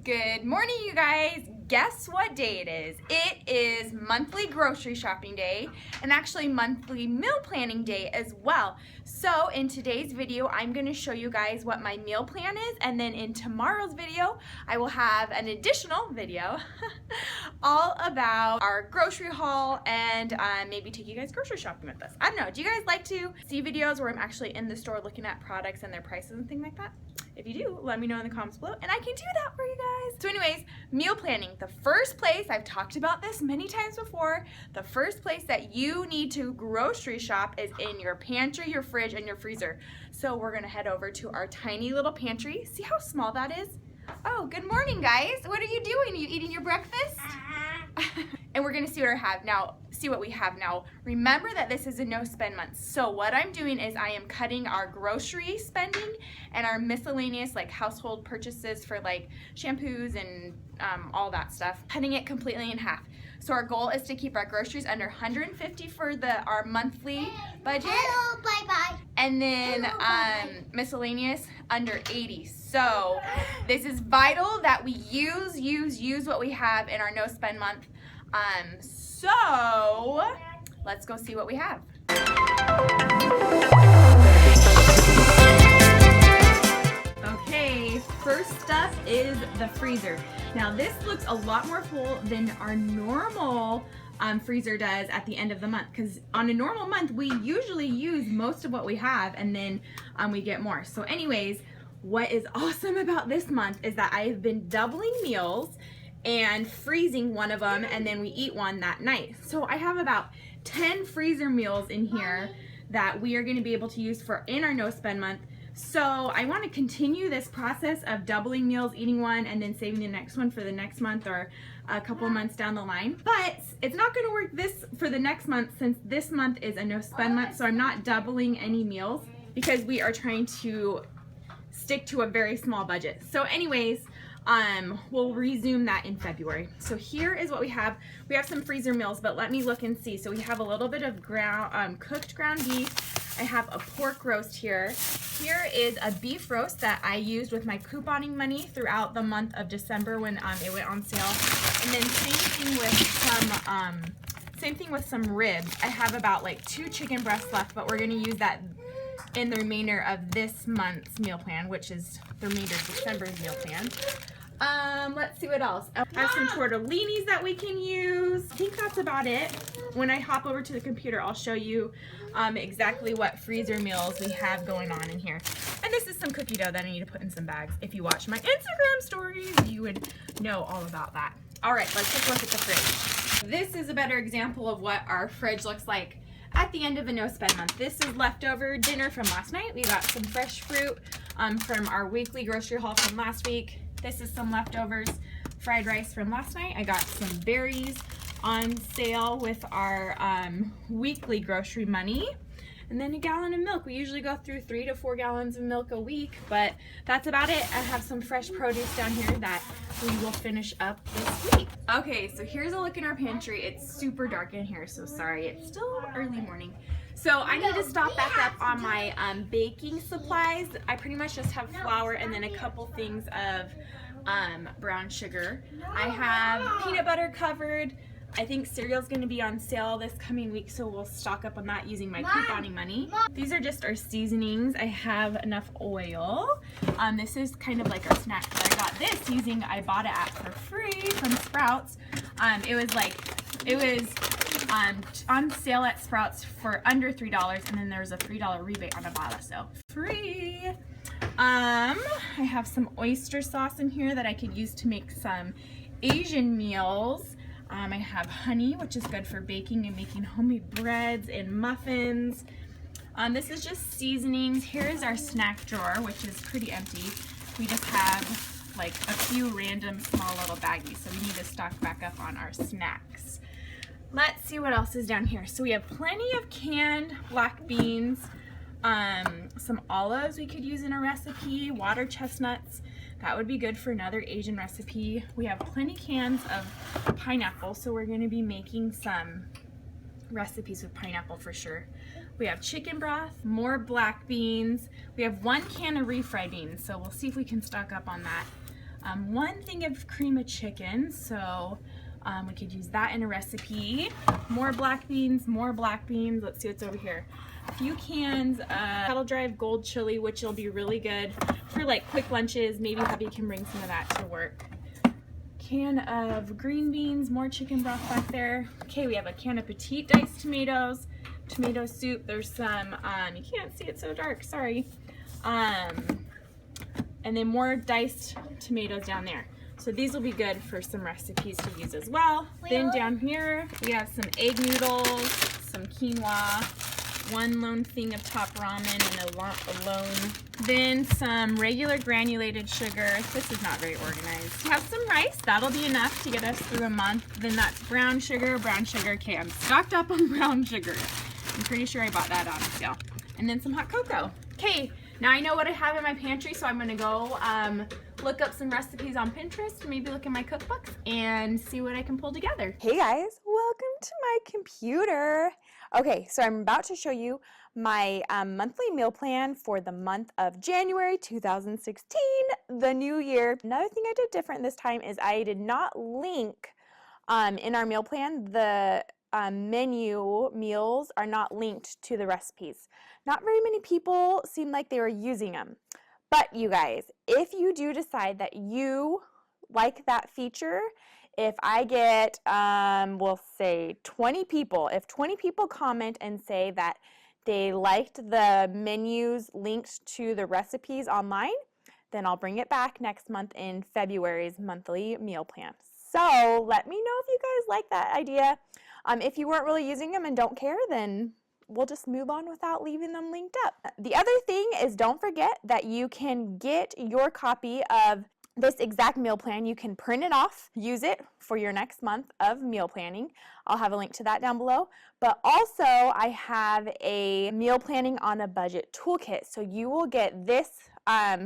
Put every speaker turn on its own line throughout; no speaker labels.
Good morning, you guys. Guess what day it is? It is monthly grocery shopping day and actually monthly meal planning day as well. So in today's video, I'm going to show you guys what my meal plan is, and then in tomorrow's video, I will have an additional video all about our grocery haul and maybe take you guys grocery shopping with us. I don't know. Do you guys like to see videos where I'm actually in the store looking at products and their prices and things like that? If you do, let me know in the comments below and I can do that for you guys. So anyways, meal planning. The first place, I've talked about this many times before, the first place that you need to grocery shop is in your pantry, your fridge, and your freezer. So we're gonna head over to our tiny little pantry. See how small that is? Oh, good morning, guys. What are you doing? Are you eating your breakfast? And we're gonna see what we have now. Remember that this is a no spend month. So what I'm doing is I am cutting our grocery spending and our miscellaneous like household purchases for like shampoos and all that stuff, cutting it completely in half. So our goal is to keep our groceries under 150 for our monthly budget.
Hello, bye-bye.
And then miscellaneous under 80. So this is vital that we use what we have in our no spend month. So let's go see what we have. Okay, first up is the freezer. Now this looks a lot more full than our normal freezer does at the end of the month, because on a normal month we usually use most of what we have and then we get more. So anyways, what is awesome about this month is that I've been doubling meals and freezing one of them, and then we eat one that night. So I have about 10 freezer meals in here that we are going to be able to use in our no spend month. So I want to continue this process of doubling meals, eating one, and then saving the next one for the next month or a couple months down the line. But it's not going to work for the next month, since this month is a no spend month. So I'm not doubling any meals because we are trying to stick to a very small budget. So anyways, we'll resume that in February. So here is what we have. We have some freezer meals, but let me look and see. So we have a little bit of cooked ground beef. I have a pork roast here. Here is a beef roast that I used with my couponing money throughout the month of December when it went on sale. And then same thing with some ribs. I have about like 2 chicken breasts left, but we're gonna use that in the remainder of this month's meal plan, which is the remainder of December's meal plan. Let's see what else. I have some tortellinis that we can use. I think that's about it. When I hop over to the computer, I'll show you exactly what freezer meals we have going on in here. And this is some cookie dough that I need to put in some bags. If you watch my Instagram stories, you would know all about that. All right, let's take a look at the fridge. This is a better example of what our fridge looks like at the end of a no spend month. This is leftover dinner from last night. We got some fresh fruit from our weekly grocery haul from last week. This is some leftovers fried rice from last night. I got some berries on sale with our weekly grocery money. And then a gallon of milk. We usually go through 3 to 4 gallons of milk a week, but that's about it. I have some fresh produce down here that we will finish up this week. Okay, so here's a look in our pantry. It's super dark in here, so sorry. It's still early morning. So I need to stock back up on my baking supplies. I pretty much just have flour and then a couple things of brown sugar. I have peanut butter covered. I think cereal's going to be on sale this coming week, so we'll stock up on that using my couponing money. These are just our seasonings. I have enough oil. This is kind of like our snack. I got this using IBOTTA app for free from Sprouts. It was on sale at Sprouts for under $3, and then there was a $3 rebate on IBOTTA, so free. I have some oyster sauce in here that I could use to make some Asian meals. I have honey, which is good for baking and making homemade breads and muffins. This is just seasonings. Here's our snack drawer, which is pretty empty. We just have like a few random small little baggies, so we need to stock back up on our snacks. Let's see what else is down here. So we have plenty of canned black beans, some olives we could use in a recipe, water chestnuts. That would be good for another Asian recipe. We have plenty cans of pineapple, so we're going to be making some recipes with pineapple for sure. We have chicken broth, more black beans. We have 1 can of refried beans, so we'll see if we can stock up on that. 1 thing of cream of chicken, so we could use that in a recipe. More black beans, more black beans. Let's see what's over here. A few cans of Kettle Drive Gold Chili, which will be really good for like quick lunches. Maybe hubby can bring some of that to work. Can of green beans, more chicken broth back there. Okay, we have a can of petite diced tomatoes, tomato soup. There's some, you can't see it so dark, sorry. And then more diced tomatoes down there. So these will be good for some recipes to use as well. Then down here, we have some egg noodles, some quinoa, 1 lone thing of top ramen and a lone. Then some regular granulated sugar. This is not very organized. We have some rice. That'll be enough to get us through a month. Then that's brown sugar, brown sugar. Okay, I'm stocked up on brown sugar. I'm pretty sure I bought that on sale. And then some hot cocoa. Okay, now I know what I have in my pantry, so I'm gonna go look up some recipes on Pinterest, maybe look at my cookbooks and see what I can pull together.
Hey guys, welcome to my computer. Okay, so I'm about to show you my monthly meal plan for the month of January 2016, the new year. Another thing I did different this time is I did not link in our meal plan. The menu meals are not linked to the recipes. Not very many people seem like they were using them. But you guys, if you do decide that you like that feature, if I get, we'll say 20 people, if 20 people comment and say that they liked the menus linked to the recipes online, then I'll bring it back next month in February's monthly meal plan. So let me know if you guys like that idea. If you weren't really using them and don't care, then we'll just move on without leaving them linked up. The other thing is, don't forget that you can get your copy of this exact meal plan. You can print it off, use it for your next month of meal planning. I'll have a link to that down below. But also, I have a meal planning on a budget toolkit. So you will get this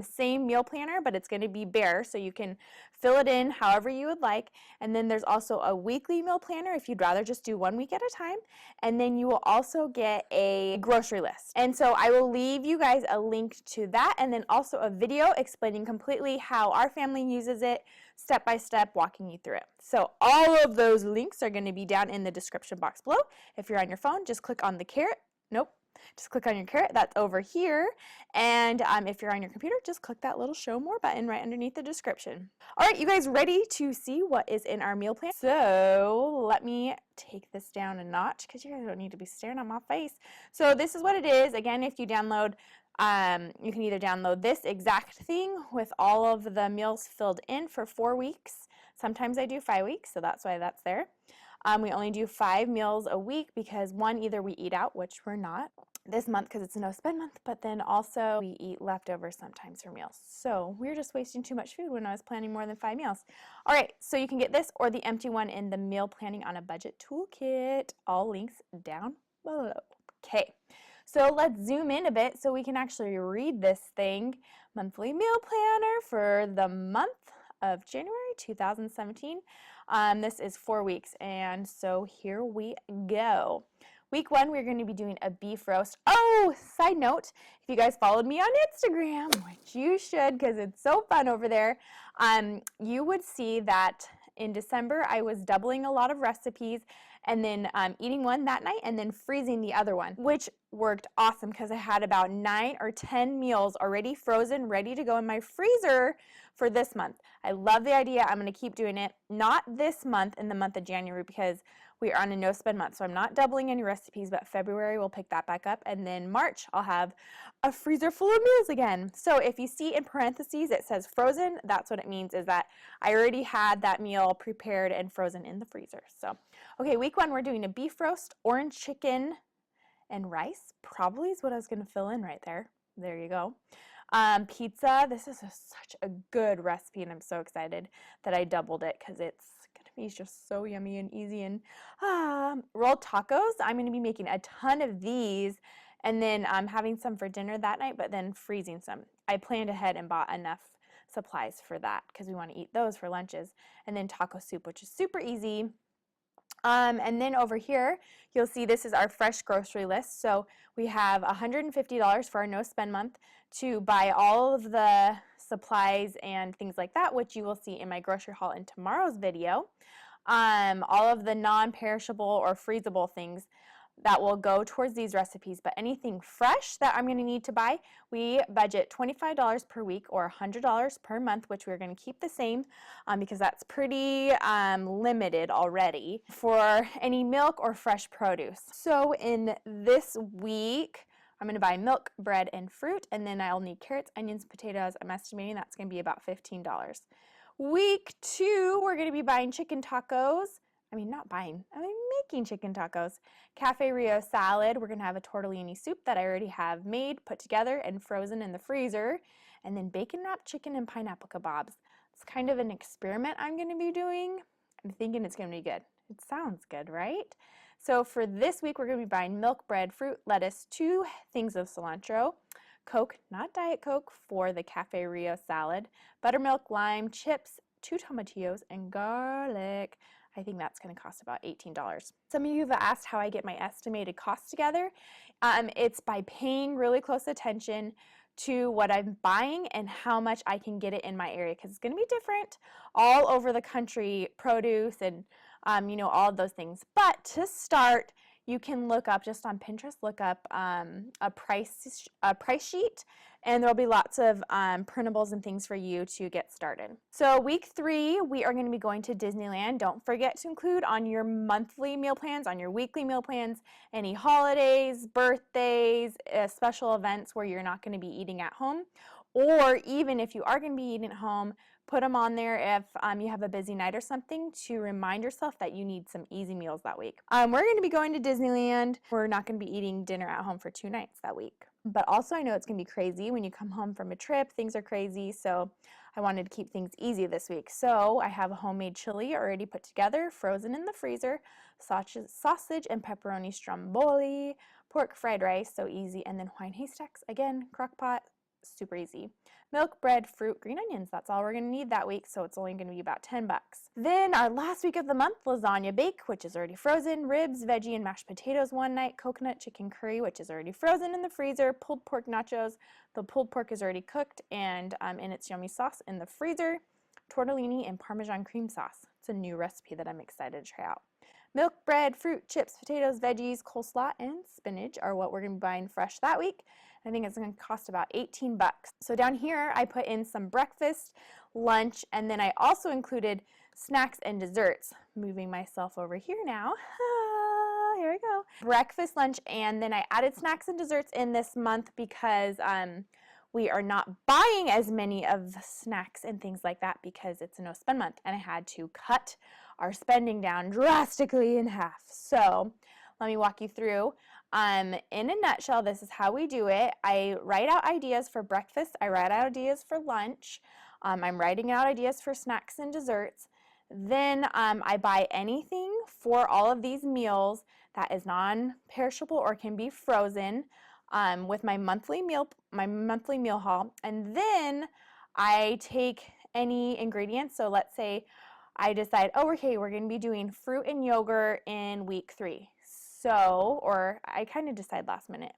same meal planner, but it's going to be bare, so you can fill it in however you would like. And then there's also a weekly meal planner if you'd rather just do 1 week at a time. And then you will also get a grocery list. And so I will leave you guys a link to that, and then also a video explaining completely how our family uses it, step by step, walking you through it. So all of those links are going to be down in the description box below. If you're on your phone, just click on the carrot. Nope. Just click on your carrot, that's over here. And if you're on your computer, just click that little show more button right underneath the description. All right, you guys ready to see what is in our meal plan? So let me take this down a notch because you guys don't need to be staring at my face. So this is what it is. Again, if you download, you can either download this exact thing with all of the meals filled in for 4 weeks. Sometimes I do 5 weeks, so that's why that's there. We only do 5 meals a week because either we eat out, which we're not this month because it's a no spend month, but then also we eat leftovers sometimes for meals. So we're just wasting too much food when I was planning more than 5 meals. All right, so you can get this or the empty one in the meal planning on a budget toolkit. All links down below. Okay, so let's zoom in a bit so we can actually read this thing. Monthly meal planner for the month of January 2017. This is 4 weeks, and so here we go. Week 1, we're going to be doing a beef roast. Oh, side note, if you guys followed me on Instagram, which you should because it's so fun over there, you would see that in December I was doubling a lot of recipes and then eating one that night and then freezing the other one, which worked awesome because I had about 9 or 10 meals already frozen, ready to go in my freezer for this month. I love the idea. I'm going to keep doing it. Not this month, in the month of January, because we are on a no spend month, so I'm not doubling any recipes, but February we'll pick that back up, and then March I'll have a freezer full of meals again. So if you see in parentheses it says frozen, that's what it means, is that I already had that meal prepared and frozen in the freezer. So, okay, week 1 we're doing a beef roast, orange chicken, and rice. Probably is what I was going to fill in right there. There you go. Pizza. This is such a good recipe, and I'm so excited that I doubled it because it's going to be just so yummy and easy. And rolled tacos. I'm going to be making a ton of these and then having some for dinner that night, but then freezing some. I planned ahead and bought enough supplies for that because we want to eat those for lunches. And then taco soup, which is super easy. And then over here, you'll see this is our fresh grocery list. So we have $150 for our no spend month to buy all of the supplies and things like that, which you will see in my grocery haul in tomorrow's video. All of the non-perishable or freezable things that will go towards these recipes, but anything fresh that I'm going to need to buy, we budget $25 per week or $100 per month, which we're going to keep the same because that's pretty limited already for any milk or fresh produce. So in this week, I'm going to buy milk, bread, and fruit, and then I'll need carrots, onions, potatoes. I'm estimating that's going to be about $15. Week 2, we're going to be buying chicken tacos. Making chicken tacos. Cafe Rio salad. We're going to have a tortellini soup that I already have made, put together, and frozen in the freezer. And then bacon wrapped chicken and pineapple kebabs. It's kind of an experiment I'm going to be doing. I'm thinking it's going to be good. It sounds good, right? So for this week, we're going to be buying milk, bread, fruit, lettuce, 2 things of cilantro, Coke, not Diet Coke, for the Cafe Rio salad, buttermilk, lime, chips, 2 tomatillos, and garlic. I think that's going to cost about $18. Some of you have asked how I get my estimated cost together. It's by paying really close attention to what I'm buying and how much I can get it in my area, because it's going to be different all over the country, produce and all of those things. But to start, you can look up just on Pinterest, look up a price sheet, and there'll be lots of printables and things for you to get started. So week 3, we are going to be going to Disneyland. Don't forget to include on your monthly meal plans, on your weekly meal plans, any holidays, birthdays, special events where you're not going to be eating at home, or even if you are going to be eating at home, put them on there if you have a busy night or something to remind yourself that you need some easy meals that week. We're going to be going to Disneyland. We're not going to be eating dinner at home for 2 nights that week. But also I know it's going to be crazy when you come home from a trip. Things are crazy, so I wanted to keep things easy this week. So I have a homemade chili already put together, frozen in the freezer, sausage and pepperoni stromboli, pork fried rice, so easy, and then Hawaiian haystacks, again, crock pot, super easy. Milk, bread, fruit, green onions. That's all we're going to need that week, so it's only going to be about $10. Then our last week of the month, lasagna bake, which is already frozen, ribs, veggie, and mashed potatoes one night, coconut chicken curry, which is already frozen in the freezer, pulled pork nachos. The pulled pork is already cooked and in its yummy sauce in the freezer, tortellini, and Parmesan cream sauce. It's a new recipe that I'm excited to try out. Milk, bread, fruit, chips, potatoes, veggies, coleslaw, and spinach are what we're going to be buying fresh that week. I think it's going to cost about $18. So down here, I put in some breakfast, lunch, and then I also included snacks and desserts. Moving myself over here now. Here we go. Breakfast, lunch, and then I added snacks and desserts in this month because we are not buying as many of the snacks and things like that because it's a no spend month, and I had to cut our spending down drastically in half. So let me walk you through. In a nutshell, this is how we do it. I write out ideas for breakfast. I write out ideas for lunch. I'm writing out ideas for snacks and desserts. Then I buy anything for all of these meals that is non-perishable or can be frozen with my monthly meal haul. And then I take any ingredients. So let's say I decide, oh, okay, we're going to be doing fruit and yogurt in week 3. So, or I kind of decide last minute,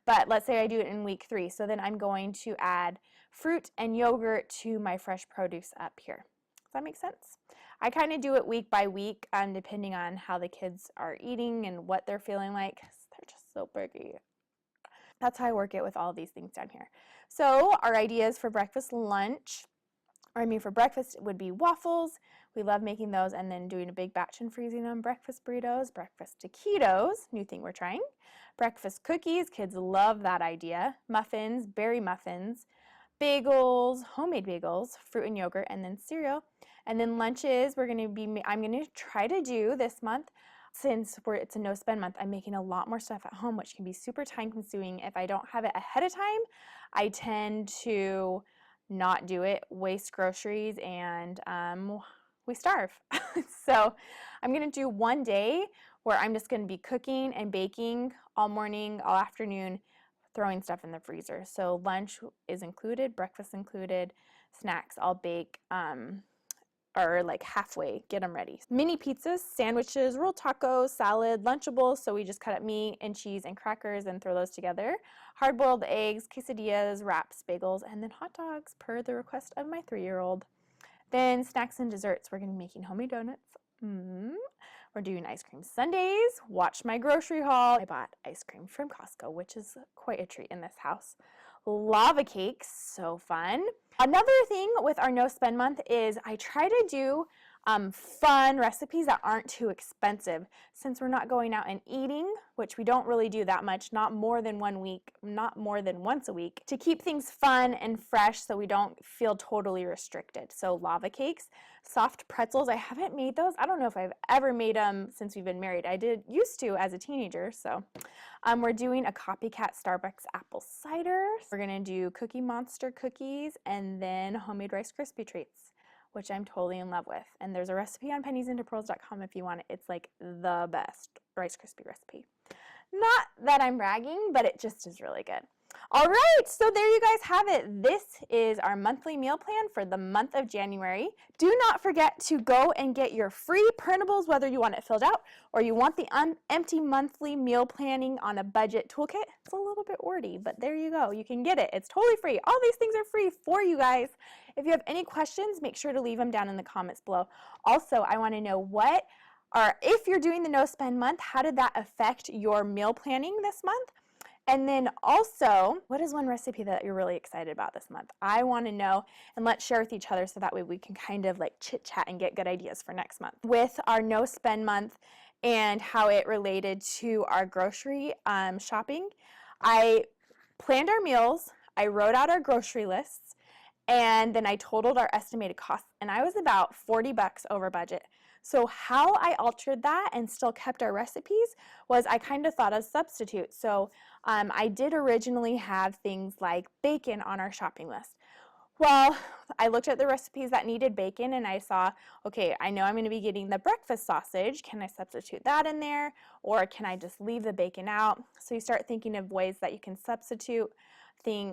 but let's say I do it in week 3. So then I'm going to add fruit and yogurt to my fresh produce up here. Does that make sense? I kind of do it week by week, depending on how the kids are eating and what they're feeling like. They're just so biggy. That's how I work it with all of these things down here. So our ideas for breakfast, for breakfast would be waffles. We love making those and then doing a big batch and freezing them. Breakfast burritos, breakfast taquitos, new thing we're trying. Breakfast cookies, kids love that idea. Muffins, berry muffins, bagels, homemade bagels, fruit and yogurt, and then cereal. And then lunches, I'm going to try to do this month, since it's a no spend month, I'm making a lot more stuff at home, which can be super time consuming. If I don't have it ahead of time, I tend to not do it, waste groceries, and we starve. So I'm going to do one day where I'm just going to be cooking and baking all morning, all afternoon, throwing stuff in the freezer. So lunch is included, breakfast included, snacks I'll bake or like halfway, get them ready. Mini pizzas, sandwiches, rolled tacos, salad, Lunchables, so we just cut up meat and cheese and crackers and throw those together. Hard-boiled eggs, quesadillas, wraps, bagels, and then hot dogs per the request of my 3-year-old. Then snacks and desserts, we're going to be making homemade donuts. We're doing ice cream sundaes. Watch my grocery haul. I bought ice cream from Costco, which is quite a treat in this house. Lava cakes, so fun. Another thing with our no spend month is I try to do fun recipes that aren't too expensive, since we're not going out and eating, which we don't really do that much, not more than once a week, to keep things fun and fresh so we don't feel totally restricted. So lava cakes, soft pretzels, I haven't made those. I don't know if I've ever made them since we've been married. I used to as a teenager. So we're doing a copycat Starbucks apple cider. We're gonna do Cookie Monster cookies and then homemade Rice Krispie treats, which I'm totally in love with. And there's a recipe on penniesandpearls.com if you want it. It's like the best Rice Krispie recipe. Not that I'm bragging, but it just is really good. All right, so there you guys have it. This is our monthly meal plan for the month of January. Do not forget to go and get your free printables, whether you want it filled out or you want the empty monthly meal planning on a budget toolkit. It's a little bit wordy, but there you go. You can get it. It's totally free. All these things are free for you guys. If you have any questions, make sure to leave them down in the comments below. Also, I want to know if you're doing the no spend month, how did that affect your meal planning this month? And then also, what is one recipe that you're really excited about this month? I want to know, and let's share with each other so that way we can kind of like chit chat and get good ideas for next month. With our no spend month and how it related to our grocery shopping, I planned our meals, I wrote out our grocery lists, and then I totaled our estimated costs, and I was about $40 over budget. So how I altered that and still kept our recipes was I kind of thought of substitutes. So I did originally have things like bacon on our shopping list. Well, I looked at the recipes that needed bacon and I saw, okay, I know I'm going to be getting the breakfast sausage. Can I substitute that in there? Or can I just leave the bacon out? So you start thinking of ways that you can substitute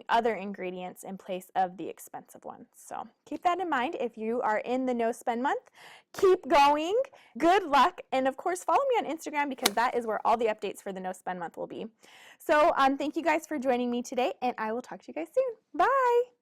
other ingredients in place of the expensive ones. So keep that in mind if you are in the no spend month. Keep going. Good luck. And of course, follow me on Instagram because that is where all the updates for the no spend month will be. So thank you guys for joining me today, and I will talk to you guys soon. Bye.